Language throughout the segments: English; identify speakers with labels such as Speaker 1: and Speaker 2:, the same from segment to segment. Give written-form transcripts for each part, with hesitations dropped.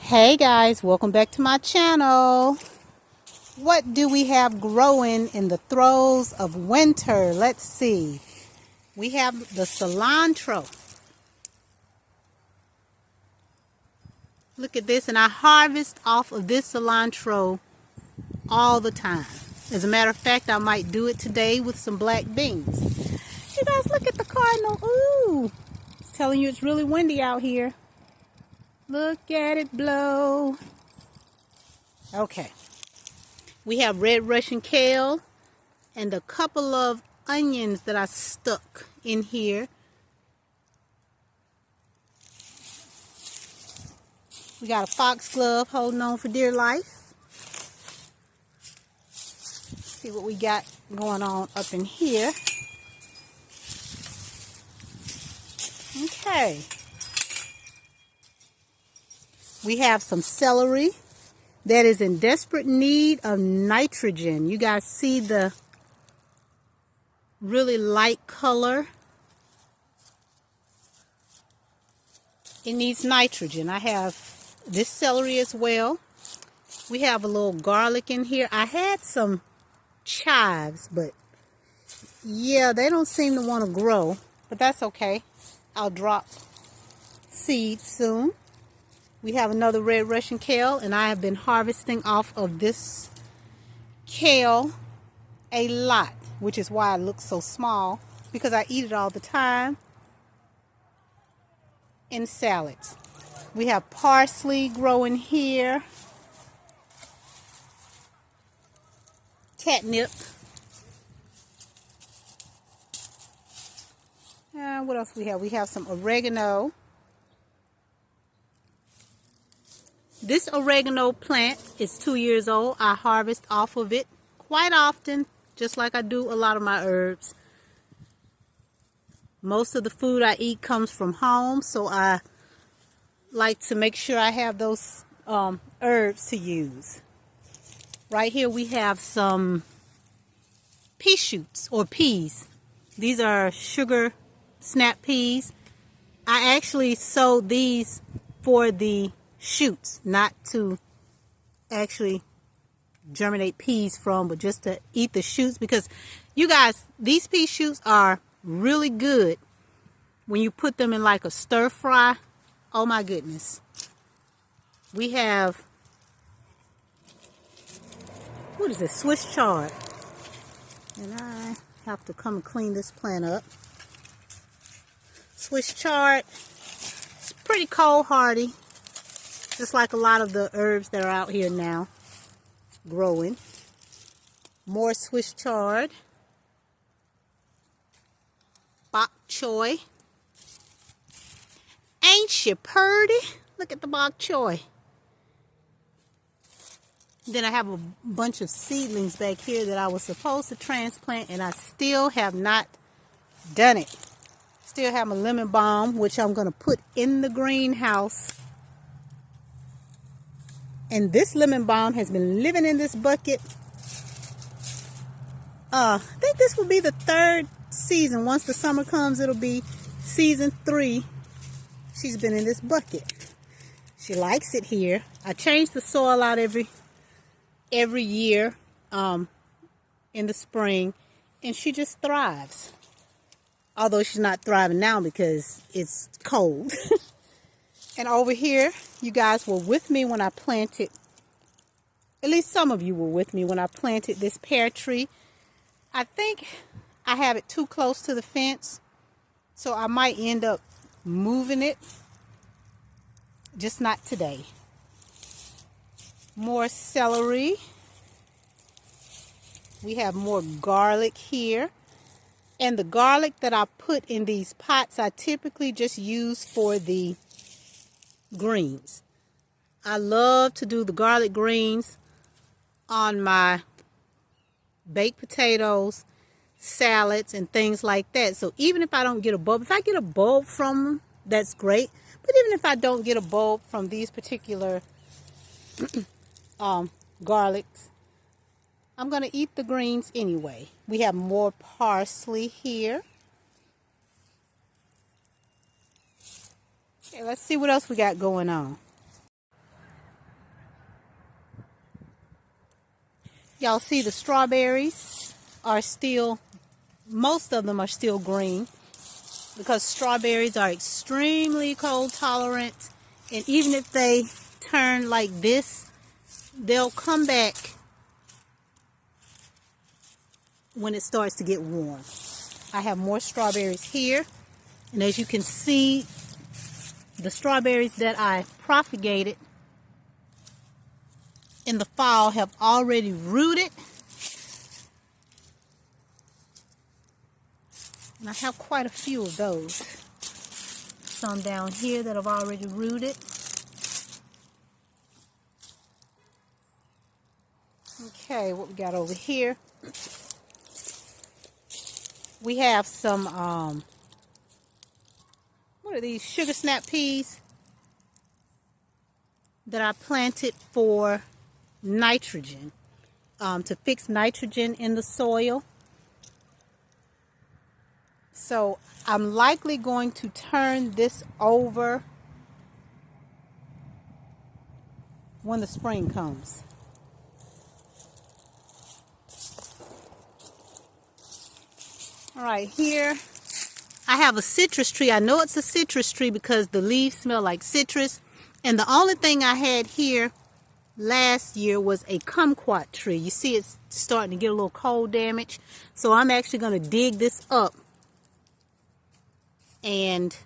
Speaker 1: Hey guys, welcome back to my channel. What do we have growing in the throes of winter? Let's see. We have the cilantro. Look at this, and I harvest off of this cilantro all the time. As a matter of fact, I might do it today with some black beans. You guys, look at the cardinal. Ooh, it's telling you it's really windy out here. Look at it blow. Okay. We have red Russian kale and a couple of onions that I stuck in here. We got a foxglove holding on for dear life. See what we got going on up in here. Okay. We have some celery that is in desperate need of nitrogen. You guys see the really light color? It needs nitrogen. I have this celery as well. We have a little garlic in here. I had some chives, but yeah, they don't seem to want to grow, but that's okay. I'll drop seeds soon. We have another red Russian kale, and I have been harvesting off of this kale a lot, which is why it looks so small, because I eat it all the time in salads. We have parsley growing here, catnip. What else we have? We have some oregano. This oregano plant is 2 years old. I harvest off of it quite often, just like I do a lot of my herbs. Most of the food I eat comes from home, so I like to make sure I have those herbs to use. Right here we have some pea shoots, or peas. These are sugar snap peas. I actually sowed these for the shoots, not to actually germinate peas from, but just to eat the shoots, because you guys, these pea shoots are really good when you put them in like a stir fry. Oh my goodness. We have, what is this, Swiss chard, and I have to come and clean this plant up. Swiss chard, it's pretty cold hardy, just like a lot of the herbs that are out here now growing. More Swiss chard. Bok choy. Ain't you purty? Look at the bok choy. Then I have a bunch of seedlings back here that I was supposed to transplant, and I still have not done it. Still have my lemon balm, which I'm going to put in the greenhouse. And this lemon balm has been living in this bucket. I think this will be the third season. Once the summer comes, it'll be season 3. She's been in this bucket. She likes it here. I change the soil out every year in the spring, and she just thrives. Although she's not thriving now because it's cold. And over here, you guys were with me when I planted, at least some of you were with me when I planted this pear tree. I think I have it too close to the fence, so I might end up moving it. Just not today. More celery. We have more garlic here. And the garlic that I put in these pots, I typically just use for the greens. I love to do the garlic greens on my baked potatoes, salads, and things like that. So even if I don't get a bulb, if I get a bulb from them, that's great. But even if I don't get a bulb from these particular garlics, I'm going to eat the greens anyway. We have more parsley here. Okay, let's see what else we got going on. Y'all see the strawberries are still, most of them are still green, because strawberries are extremely cold tolerant, and even if they turn like this, they'll come back when it starts to get warm. I have more strawberries here, and as you can see, the strawberries that I propagated in the fall have already rooted, and I have quite a few of those. Some down here that have already rooted. Okay, what we got over here? We have some, what are these, sugar snap peas that I planted for nitrogen, to fix nitrogen in the soil. So I'm likely going to turn this over when the spring comes. All right, here I have a citrus tree. I know it's a citrus tree because the leaves smell like citrus. And the only thing I had here last year was a kumquat tree. You see it's starting to get a little cold damage. So I'm actually going to dig this up and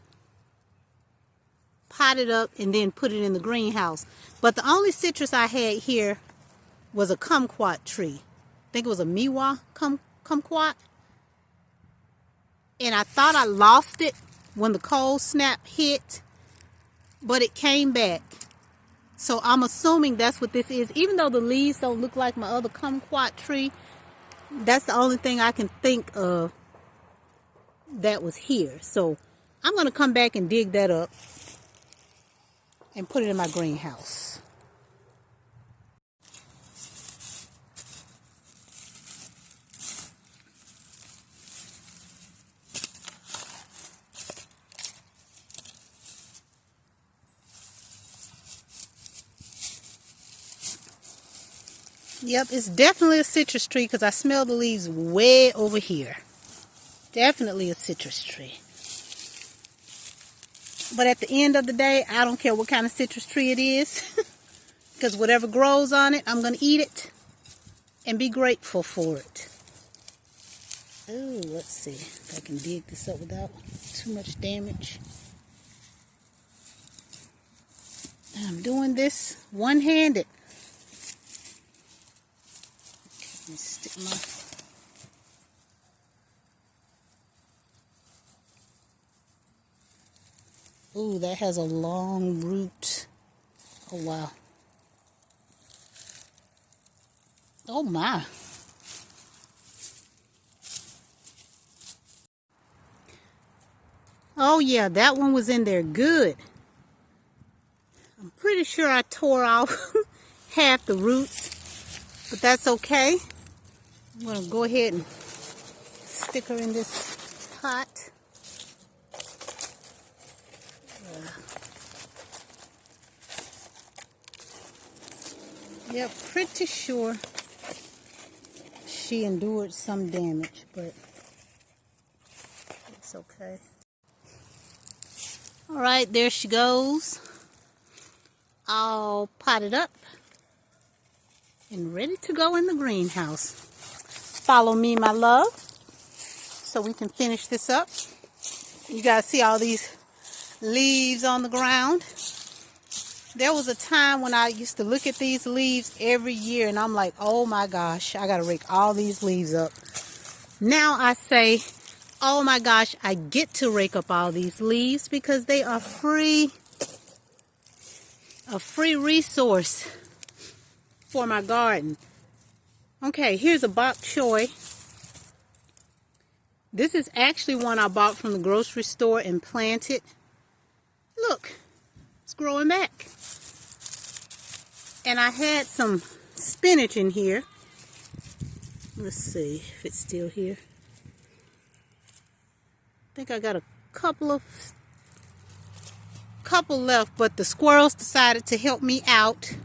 Speaker 1: pot it up and then put it in the greenhouse. But the only citrus I had here was a kumquat tree. I think it was a miwa kumquat. And I thought I lost it when the cold snap hit, but it came back. So I'm assuming that's what this is. Even though the leaves don't look like my other kumquat tree, that's the only thing I can think of that was here. So I'm going to come back and dig that up and put it in my greenhouse. Yep, it's definitely a citrus tree because I smell the leaves way over here. Definitely a citrus tree. But at the end of the day, I don't care what kind of citrus tree it is. Because whatever grows on it, I'm going to eat it and be grateful for it. Oh, let's see if I can dig this up without too much damage. I'm doing this one-handed. Let me stick my... Ooh, that has a long root. Oh, wow. Oh, my. Oh, yeah, that one was in there good. I'm pretty sure I tore off half the roots, but that's okay. I'm going to go ahead and stick her in this pot. Yep, pretty sure she endured some damage, but it's okay. All right, there she goes. All potted up and ready to go in the greenhouse. Follow me, my love, so we can finish this up. You guys see all these leaves on the ground? There was a time when I used to look at these leaves every year and I'm like, oh my gosh, I gotta rake all these leaves up. Now I say, oh my gosh, I get to rake up all these leaves because they are free, a free resource for my garden. Okay, here's a bok choy. This is actually one I bought from the grocery store and planted. Look, it's growing back. And I had some spinach in here. Let's see if it's still here. I think I got a couple left, but the squirrels decided to help me out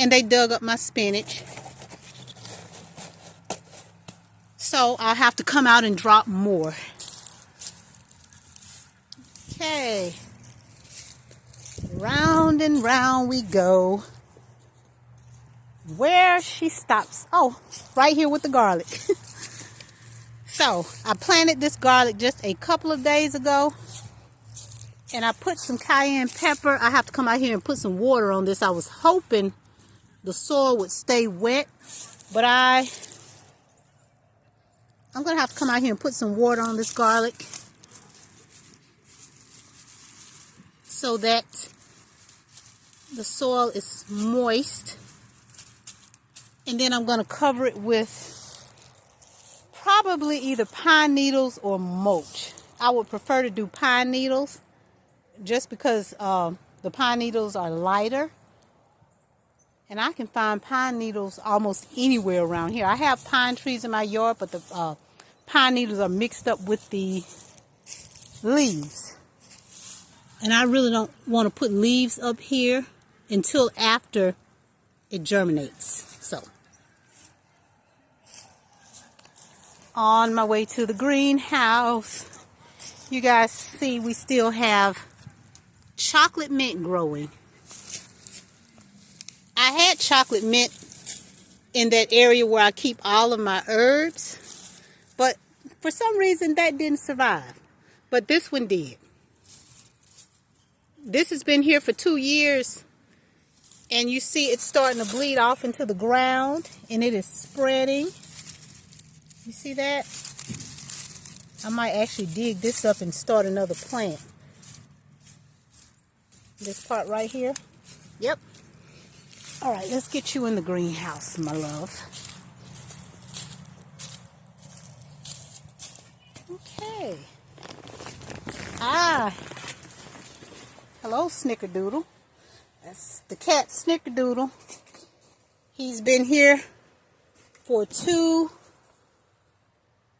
Speaker 1: and they dug up my spinach. So I'll have to come out and drop more. Okay. Round and round we go. Where she stops. Oh, right here with the garlic. So I planted this garlic just a couple of days ago. And I put some cayenne pepper. I have to come out here and put some water on this. I was hoping the soil would stay wet. But I'm going to have to come out here and put some water on this garlic. So that the soil is moist. And then I'm going to cover it with probably either pine needles or mulch. I would prefer to do pine needles just because the pine needles are lighter. And I can find pine needles almost anywhere around here. I have pine trees in my yard, but the pine needles are mixed up with the leaves. And I really don't want to put leaves up here until after it germinates. So, on my way to the greenhouse. You guys see we still have chocolate mint growing. I had chocolate mint in that area where I keep all of my herbs, but for some reason that didn't survive. But this one did. This has been here for 2 years, and you see it's starting to bleed off into the ground, and it is spreading. You see that? I might actually dig this up and start another plant. This part right here. Yep. All right, let's get you in the greenhouse, my love. Okay. Hello, Snickerdoodle. That's the cat, Snickerdoodle. He's been here for 2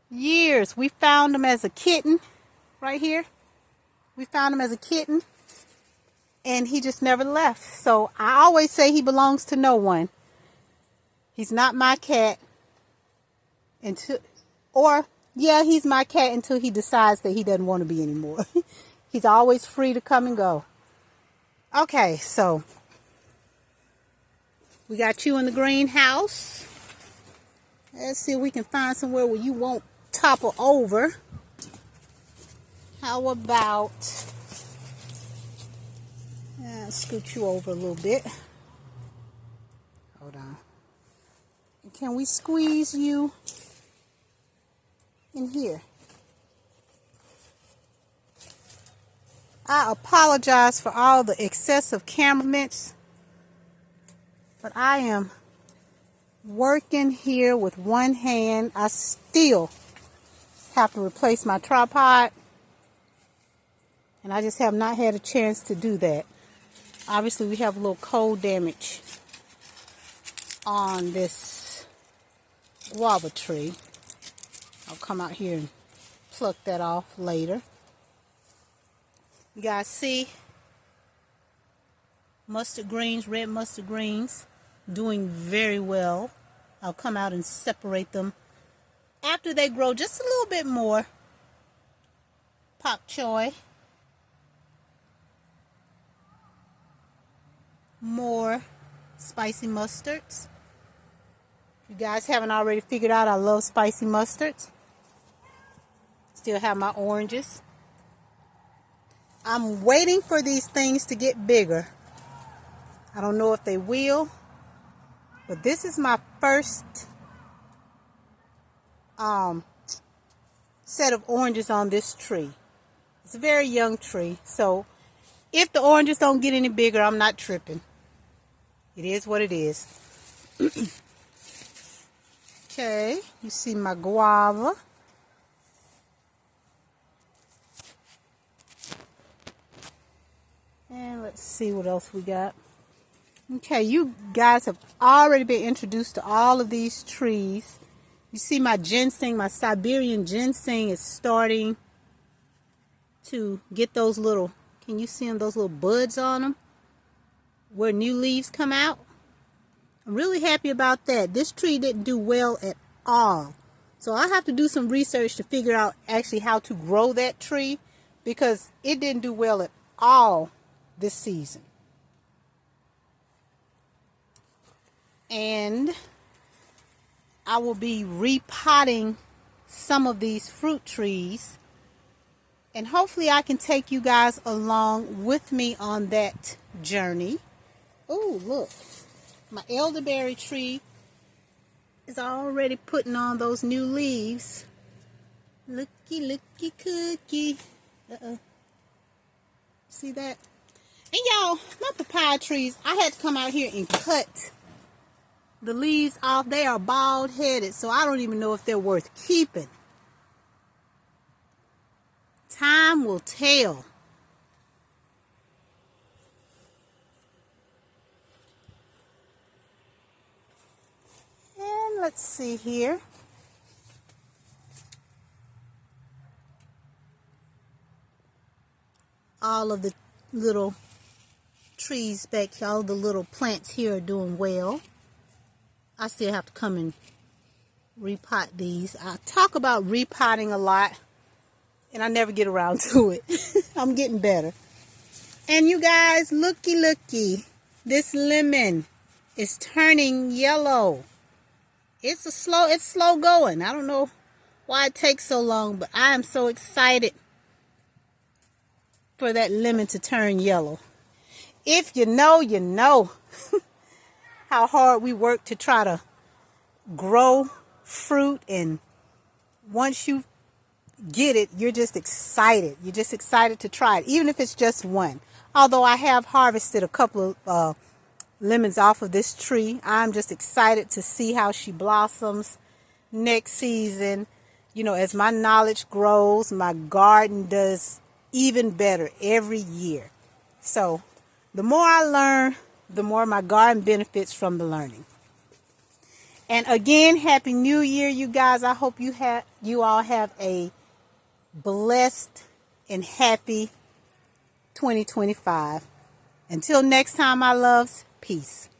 Speaker 1: years. We found him as a kitten right here. We found him as a kitten, and he just never left. So I always say he belongs to no one. He's not my cat until, yeah, he's my cat until he decides that he doesn't want to be anymore. He's always free to come and go. Okay, so we got you in the greenhouse. Let's see if we can find somewhere where you won't topple over. How about, scoot you over a little bit. Hold on. Can we squeeze you in here? I apologize for all the excessive camera mints, but I am working here with one hand. I still have to replace my tripod, and I just have not had a chance to do that. Obviously, we have a little cold damage on this guava tree. I'll come out here and pluck that off later. You guys see mustard greens, red mustard greens, doing very well. I'll come out and separate them after they grow just a little bit more. Pak choy. More spicy mustards. If you guys haven't already figured out, I love spicy mustards. Still have my oranges. I'm waiting for these things to get bigger. I don't know if they will, but this is my first set of oranges on this tree. It's a very young tree, so if the oranges don't get any bigger, I'm not tripping. It is what it is. Okay, you see my guava. And let's see what else we got. Okay, you guys have already been introduced to all of these trees. You see my ginseng, my Siberian ginseng is starting to get those little, can you see them, those little buds on them where new leaves come out? I'm really happy about that. This tree didn't do well at all. So I have to do some research to figure out actually how to grow that tree, because it didn't do well at all this season. And I will be repotting some of these fruit trees, and hopefully I can take you guys along with me on that journey. Oh, look, my elderberry tree is already putting on those new leaves. Looky, looky, cookie. See that? And y'all, my papaya trees, I had to come out here and cut the leaves off. They are bald-headed, so I don't even know if they're worth keeping. Time will tell. And let's see here. All of the little trees back here, all the little plants here are doing well. I still have to come and repot these. I talk about repotting a lot, and I never get around to it. I'm getting better. And you guys, looky, looky. This lemon is turning yellow. It's slow going. I don't know why it takes so long, but I am so excited for that lemon to turn yellow. If you know, you know how hard we work to try to grow fruit, and once you get it, you're just excited. You're just excited to try it, even if it's just one. Although I have harvested a couple of lemons off of this tree, I'm just excited to see how she blossoms next season. You know, as my knowledge grows, my garden does even better every year. So the more I learn, the more my garden benefits from the learning. And again, Happy New Year, you guys. I hope you all have a blessed and happy 2025. Until next time, my loves, peace.